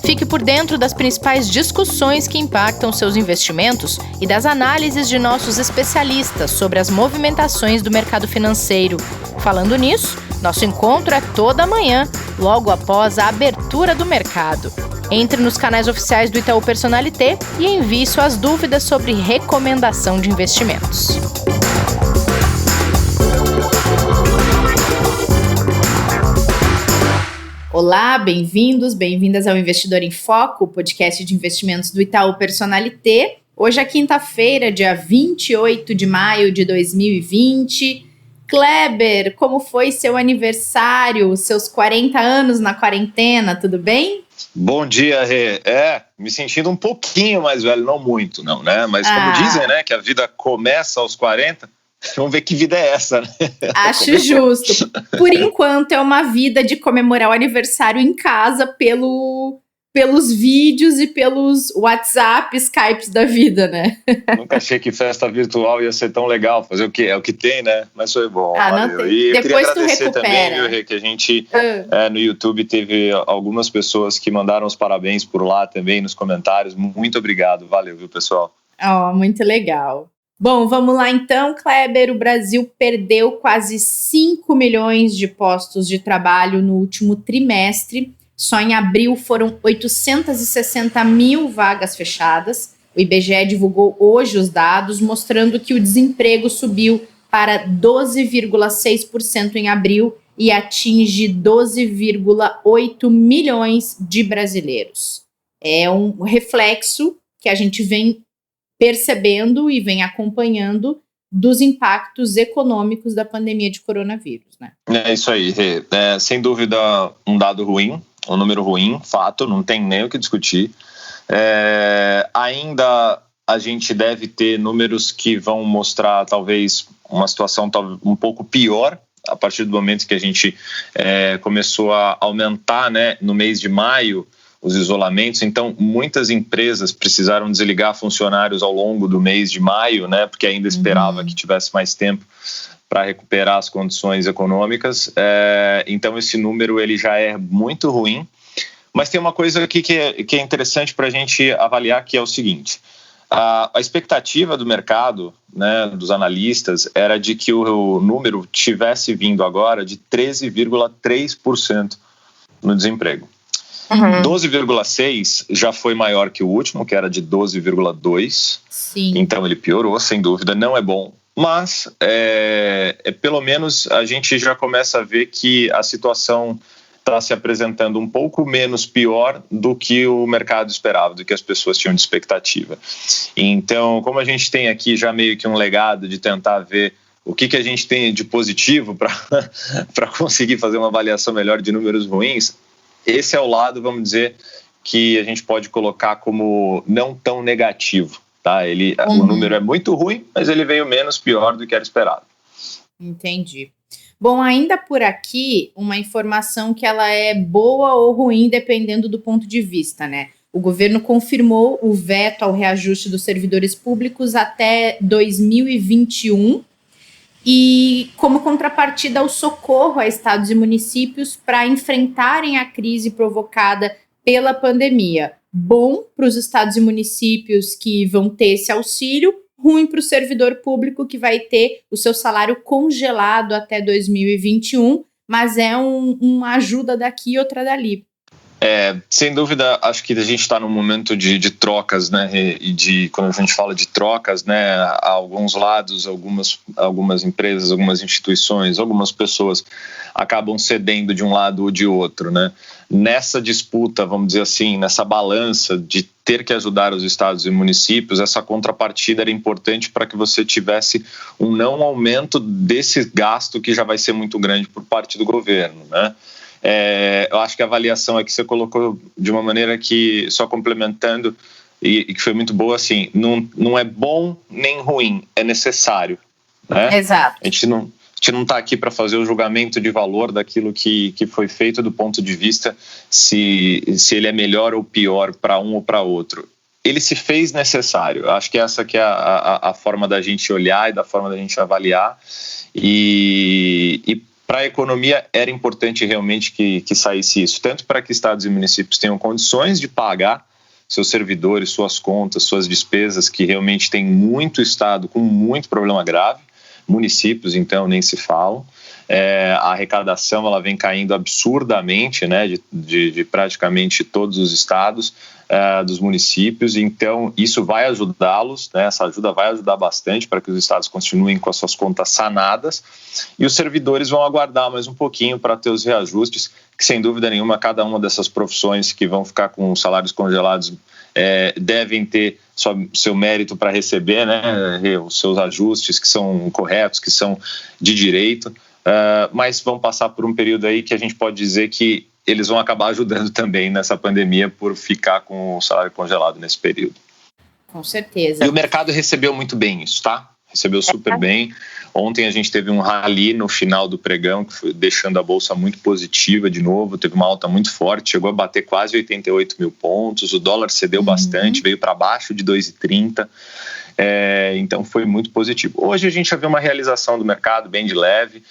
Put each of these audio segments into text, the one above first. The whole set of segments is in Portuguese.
Fique por dentro das principais discussões que impactam seus investimentos e das análises de nossos especialistas sobre as movimentações do mercado financeiro. Falando nisso, nosso encontro é toda manhã, logo após a abertura do mercado. Entre nos canais oficiais do Itaú Personalité e envie suas dúvidas sobre recomendação de investimentos. Olá, bem-vindos, bem-vindas ao Investidor em Foco, podcast de investimentos do Itaú Personalité. Hoje é quinta-feira, dia 28 de maio de 2020. Kleber, como foi seu aniversário, seus 40 anos na quarentena, tudo bem? Bom dia, Rê. Me sentindo um pouquinho mais velho, não muito, não, né? Mas como dizem, né, que a vida começa aos 40, vamos ver que vida é essa, né? Acho justo. Por enquanto é uma vida de comemorar o aniversário em casa pelos vídeos e pelos WhatsApp, Skypes da vida, né? Nunca achei que festa virtual ia ser tão legal. Fazer o quê? É o que tem, né? Mas foi bom. Valeu. Não tem. E eu queria agradecer também, viu, Rê, que a gente no YouTube teve algumas pessoas que mandaram os parabéns por lá também nos comentários. Muito obrigado. Valeu, viu, pessoal? Muito legal. Bom, vamos lá então, Kleber. O Brasil perdeu quase 5 milhões de postos de trabalho no último trimestre. Só em abril foram 860 mil vagas fechadas. O IBGE divulgou hoje os dados, mostrando que o desemprego subiu para 12,6% em abril e atinge 12,8 milhões de brasileiros. É um reflexo que a gente vem percebendo e vem acompanhando dos impactos econômicos da pandemia de coronavírus, né? É isso aí, Rê. Sem dúvida um dado ruim, um número ruim, fato, não tem nem o que discutir. Ainda a gente deve ter números que vão mostrar talvez uma situação um pouco pior a partir do momento que a gente começou a aumentar, né, no mês de maio, os isolamentos. Então, muitas empresas precisaram desligar funcionários ao longo do mês de maio, né, porque ainda esperava que tivesse mais tempo para recuperar as condições econômicas. Então, esse número ele já é muito ruim. Mas tem uma coisa aqui que é interessante para a gente avaliar, que é o seguinte. A expectativa do mercado, né, dos analistas, era de que o número tivesse vindo agora de 13,3% no desemprego. 12,6 já foi maior que o último, que era de 12,2. Então ele piorou, sem dúvida, não é bom. Mas pelo menos a gente já começa a ver que a situação está se apresentando um pouco menos pior do que o mercado esperava, do que as pessoas tinham de expectativa. Então, como a gente tem aqui já meio que um legado de tentar ver o que a gente tem de positivo para conseguir fazer uma avaliação melhor de números ruins, esse é o lado, vamos dizer, que a gente pode colocar como não tão negativo, tá? O número é muito ruim, mas ele veio menos pior do que era esperado. Entendi. Bom, ainda por aqui, uma informação que ela é boa ou ruim, dependendo do ponto de vista, né? O governo confirmou o veto ao reajuste dos servidores públicos até 2021 e como contrapartida ao socorro a estados e municípios para enfrentarem a crise provocada pela pandemia. Bom para os estados e municípios que vão ter esse auxílio, ruim para o servidor público que vai ter o seu salário congelado até 2021, mas é uma ajuda daqui e outra dali. Sem dúvida, acho que a gente está num momento de trocas, né? E quando a gente fala de trocas, né? A alguns lados, algumas empresas, algumas instituições, algumas pessoas acabam cedendo de um lado ou de outro, né? Nessa disputa, vamos dizer assim, nessa balança de ter que ajudar os estados e municípios, essa contrapartida era importante para que você tivesse um não aumento desse gasto que já vai ser muito grande por parte do governo, né? Eu acho que a avaliação aqui você colocou de uma maneira que, só complementando, e que foi muito boa, assim, não é bom nem ruim, é necessário, né? Exato. A gente não está aqui para fazer o julgamento de valor daquilo que foi feito do ponto de vista se ele é melhor ou pior para um ou para outro. Ele se fez necessário. Acho que essa que é a forma da gente olhar e da forma da gente avaliar. E para a economia era importante realmente que saísse isso, tanto para que estados e municípios tenham condições de pagar seus servidores, suas contas, suas despesas, que realmente tem muito estado com muito problema grave, municípios então nem se falam. A arrecadação ela vem caindo absurdamente, né, de praticamente todos os estados, dos municípios, então isso vai ajudá-los, né, essa ajuda vai ajudar bastante para que os estados continuem com as suas contas sanadas, e os servidores vão aguardar mais um pouquinho para ter os reajustes, que sem dúvida nenhuma cada uma dessas profissões que vão ficar com salários congelados devem ter seu mérito para receber, né, os seus ajustes que são corretos, que são de direito, mas vão passar por um período aí que a gente pode dizer que eles vão acabar ajudando também nessa pandemia por ficar com o salário congelado nesse período. Com certeza. E o mercado recebeu muito bem isso, tá? Recebeu super bem. Ontem a gente teve um rally no final do pregão, que foi deixando a bolsa muito positiva de novo, teve uma alta muito forte, chegou a bater quase 88 mil pontos, o dólar cedeu bastante, veio para baixo de 2,30, então foi muito positivo. Hoje a gente já viu uma realização do mercado bem de leve,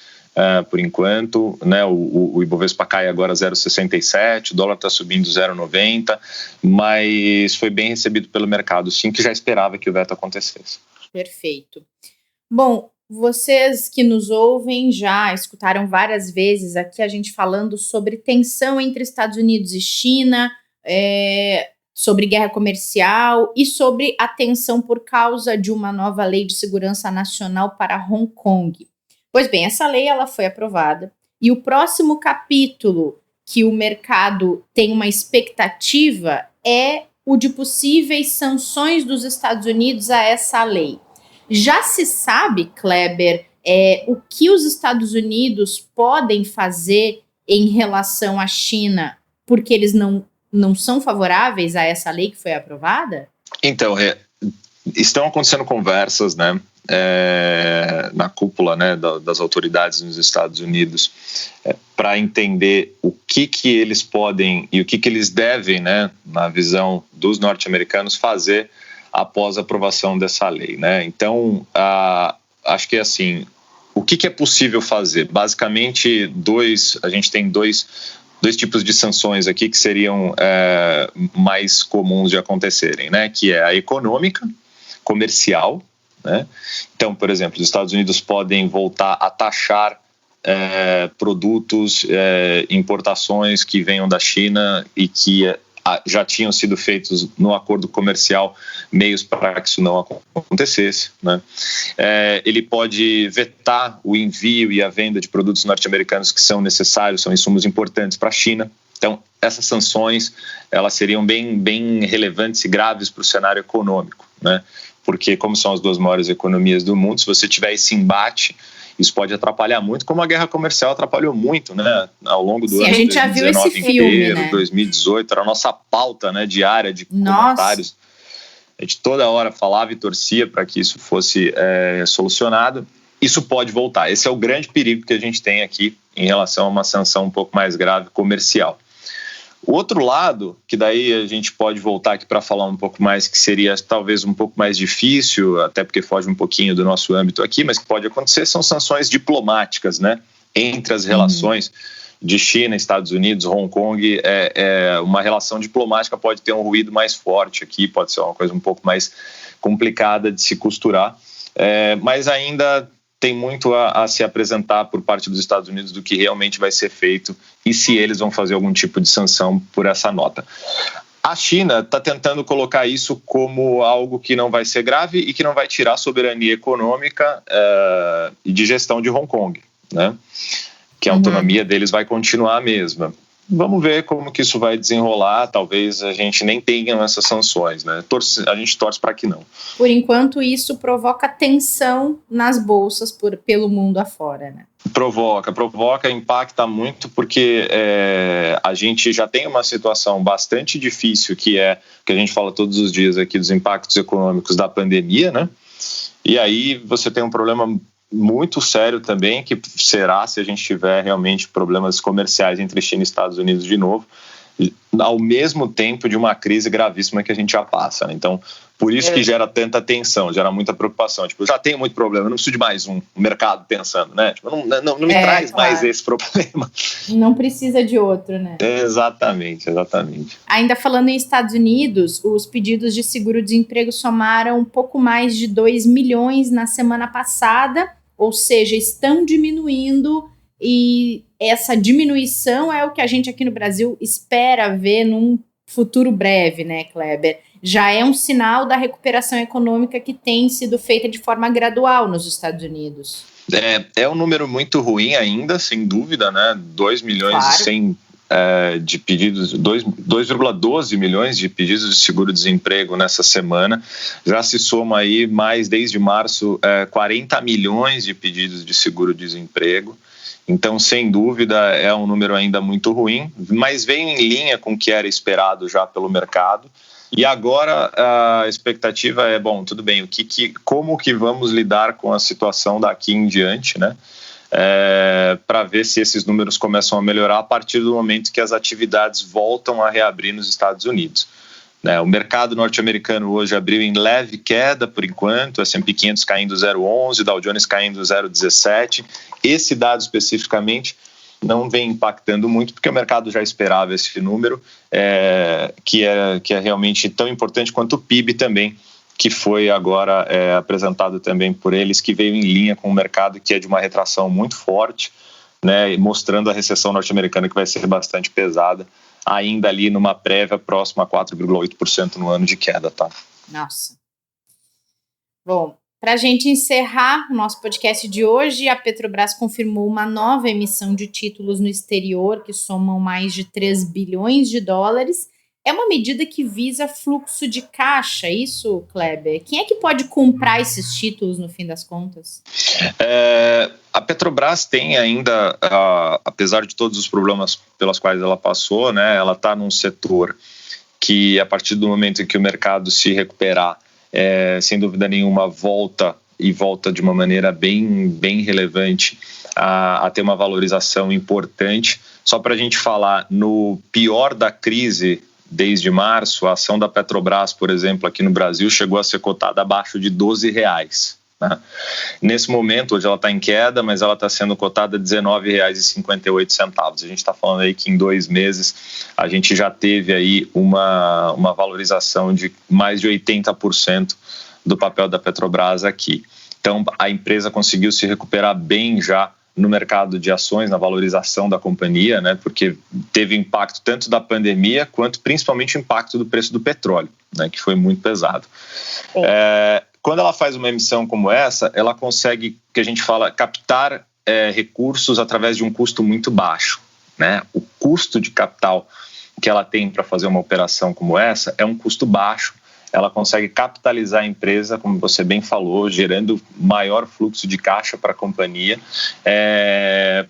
por enquanto, né, o Ibovespa cai agora 0,67, o dólar está subindo 0,90, mas foi bem recebido pelo mercado, sim, que já esperava que o veto acontecesse. Perfeito. Bom, vocês que nos ouvem já escutaram várias vezes aqui a gente falando sobre tensão entre Estados Unidos e China, sobre guerra comercial e sobre a tensão por causa de uma nova lei de segurança nacional para Hong Kong. Pois bem, essa lei ela foi aprovada e o próximo capítulo que o mercado tem uma expectativa é o de possíveis sanções dos Estados Unidos a essa lei. Já se sabe, Kleber, o que os Estados Unidos podem fazer em relação à China, porque eles não são favoráveis a essa lei que foi aprovada? Então, estão acontecendo conversas, né, na cúpula, né, das autoridades nos Estados Unidos, para entender o que eles podem e o que eles devem, né, na visão dos norte-americanos, fazer após a aprovação dessa lei, né? Então, acho que assim, o que é possível fazer? Basicamente, a gente tem dois tipos de sanções aqui que seriam mais comuns de acontecerem, né? Que é a econômica, comercial, né? Então, por exemplo, os Estados Unidos podem voltar a taxar produtos, importações que venham da China e que já tinham sido feitos no acordo comercial meios para que isso não acontecesse, né? Ele pode vetar o envio e a venda de produtos norte-americanos que são necessários, são insumos importantes para a China. Então, essas sanções elas seriam bem relevantes e graves para o cenário econômico, né? Porque como são as duas maiores economias do mundo, se você tiver esse embate, isso pode atrapalhar muito, como a guerra comercial atrapalhou muito, né, ao longo do ano de 2019 já viu esse filme, inteiro, né? 2018, era a nossa pauta, né, diária de comentários. A gente toda hora falava e torcia para que isso fosse solucionado. Isso pode voltar. Esse é o grande perigo que a gente tem aqui em relação a uma sanção um pouco mais grave comercial. O outro lado, que daí a gente pode voltar aqui para falar um pouco mais, que seria talvez um pouco mais difícil, até porque foge um pouquinho do nosso âmbito aqui, mas que pode acontecer, são sanções diplomáticas, né? Entre as relações de China, Estados Unidos, Hong Kong, uma relação diplomática pode ter um ruído mais forte aqui, pode ser uma coisa um pouco mais complicada de se costurar, mas ainda tem muito a se apresentar por parte dos Estados Unidos do que realmente vai ser feito e se eles vão fazer algum tipo de sanção por essa nota. A China está tentando colocar isso como algo que não vai ser grave e que não vai tirar a soberania econômica e de gestão de Hong Kong, né? Que a autonomia deles vai continuar a mesma. Vamos ver como que isso vai desenrolar, talvez a gente nem tenha essas sanções, né? A gente torce para que não. Por enquanto, isso provoca tensão nas bolsas pelo mundo afora, né? Provoca, impacta muito, porque a gente já tem uma situação bastante difícil, que é que a gente fala todos os dias aqui dos impactos econômicos da pandemia, né? E aí você tem um problema muito sério também, que será se a gente tiver realmente problemas comerciais entre China e Estados Unidos de novo. ao mesmo tempo de uma crise gravíssima que a gente já passa, né? Então, por isso que gera tanta tensão, gera muita preocupação. Tipo, eu já tenho muito problema, eu não preciso de mais um mercado pensando, né? Tipo, não me traz mais esse problema. Não precisa de outro, né? Exatamente. Ainda falando em Estados Unidos, os pedidos de seguro-desemprego somaram um pouco mais de 2 milhões na semana passada, ou seja, estão diminuindo, e essa diminuição é o que a gente aqui no Brasil espera ver num futuro breve, né, Kleber? Já é um sinal da recuperação econômica que tem sido feita de forma gradual nos Estados Unidos. É um número muito ruim ainda, sem dúvida, né? 2 milhões e 100 de pedidos, 2,12 milhões de pedidos de seguro-desemprego nessa semana. Já se soma aí mais, desde março, 40 milhões de pedidos de seguro-desemprego. Então, sem dúvida, é um número ainda muito ruim, mas vem em linha com o que era esperado já pelo mercado. E agora a expectativa é, bom, tudo bem, como que vamos lidar com a situação daqui em diante, né? Para ver se esses números começam a melhorar a partir do momento que as atividades voltam a reabrir nos Estados Unidos. O mercado norte-americano hoje abriu em leve queda por enquanto, S&P 500 caindo 0,11, Dow Jones caindo 0,17. Esse dado especificamente não vem impactando muito, porque o mercado já esperava esse número, que é realmente tão importante quanto o PIB também, que foi agora apresentado também por eles, que veio em linha com o mercado, que é de uma retração muito forte, né, mostrando a recessão norte-americana que vai ser bastante pesada, ainda ali numa prévia próxima a 4,8% no ano de queda, tá? Nossa. Bom, para a gente encerrar o nosso podcast de hoje, a Petrobras confirmou uma nova emissão de títulos no exterior, que somam mais de 3 bilhões de dólares. É uma medida que visa fluxo de caixa, isso, Kleber? Quem é que pode comprar esses títulos no fim das contas? A Petrobras tem ainda, apesar de todos os problemas pelos quais ela passou, né, ela está num setor que, a partir do momento em que o mercado se recuperar, sem dúvida nenhuma, volta de uma maneira bem relevante a ter uma valorização importante. Só para a gente falar, no pior da crise, desde março, a ação da Petrobras, por exemplo, aqui no Brasil, chegou a ser cotada abaixo de R$12. Né? Nesse momento, hoje ela está em queda, mas ela está sendo cotada a R$19,58. A gente está falando aí que em 2 meses a gente já teve aí uma valorização de mais de 80% do papel da Petrobras aqui. Então, a empresa conseguiu se recuperar bem já no mercado de ações, na valorização da companhia, né, porque teve impacto tanto da pandemia quanto principalmente o impacto do preço do petróleo, né, que foi muito pesado. Quando ela faz uma emissão como essa, ela consegue, que a gente fala, captar recursos através de um custo muito baixo, né? O custo de capital que ela tem para fazer uma operação como essa é um custo baixo. Ela consegue capitalizar a empresa, como você bem falou, gerando maior fluxo de caixa para a companhia,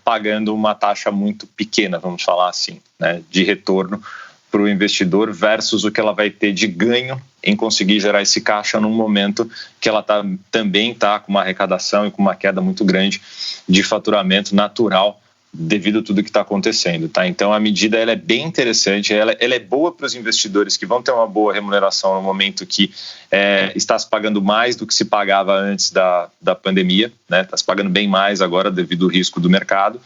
pagando uma taxa muito pequena, vamos falar assim, né, de retorno para o investidor versus o que ela vai ter de ganho em conseguir gerar esse caixa num momento que ela também está com uma arrecadação e com uma queda muito grande de faturamento natural devido a tudo que está acontecendo, tá? Então a medida ela é bem interessante, ela é boa para os investidores que vão ter uma boa remuneração no momento que está se pagando mais do que se pagava antes da pandemia, né? Está se pagando bem mais agora devido ao risco do mercado,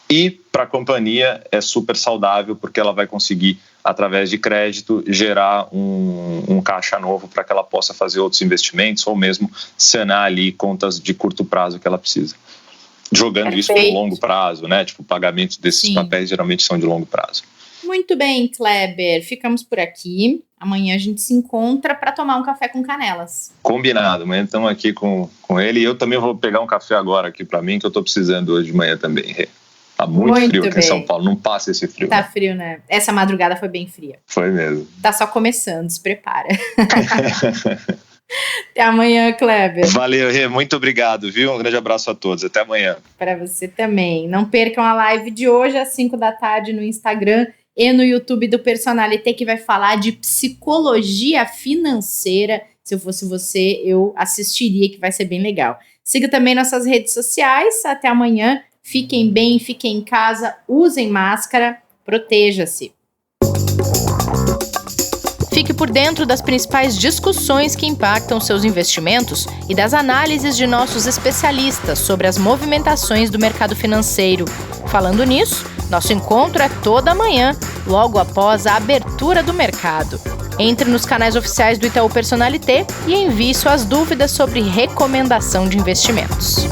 e para a companhia é super saudável porque ela vai conseguir, através de crédito, gerar um caixa novo para que ela possa fazer outros investimentos ou mesmo sanar ali contas de curto prazo que ela precisa. Jogando isso para longo prazo, né? Tipo, pagamentos desses papéis geralmente são de longo prazo. Muito bem, Kleber. Ficamos por aqui. Amanhã a gente se encontra para tomar um café com canelas. Combinado. Amanhã estamos aqui com ele. E eu também vou pegar um café agora aqui para mim, que eu estou precisando hoje de manhã também. Tá muito frio aqui em São Paulo. Não passa esse frio. Tá frio, né? Essa madrugada foi bem fria. Foi mesmo. Tá só começando, se prepara. Até amanhã, Kleber. Valeu, Rê. Muito obrigado, viu? Um grande abraço a todos. Até amanhã. Para você também. Não percam a live de hoje às 5 da tarde no Instagram e no YouTube do Personalité, que vai falar de psicologia financeira. Se eu fosse você, eu assistiria, que vai ser bem legal. Siga também nossas redes sociais. Até amanhã. Fiquem bem, fiquem em casa, usem máscara, proteja-se. Fique por dentro das principais discussões que impactam seus investimentos e das análises de nossos especialistas sobre as movimentações do mercado financeiro. Falando nisso, nosso encontro é toda manhã, logo após a abertura do mercado. Entre nos canais oficiais do Itaú Personalité e envie suas dúvidas sobre recomendação de investimentos.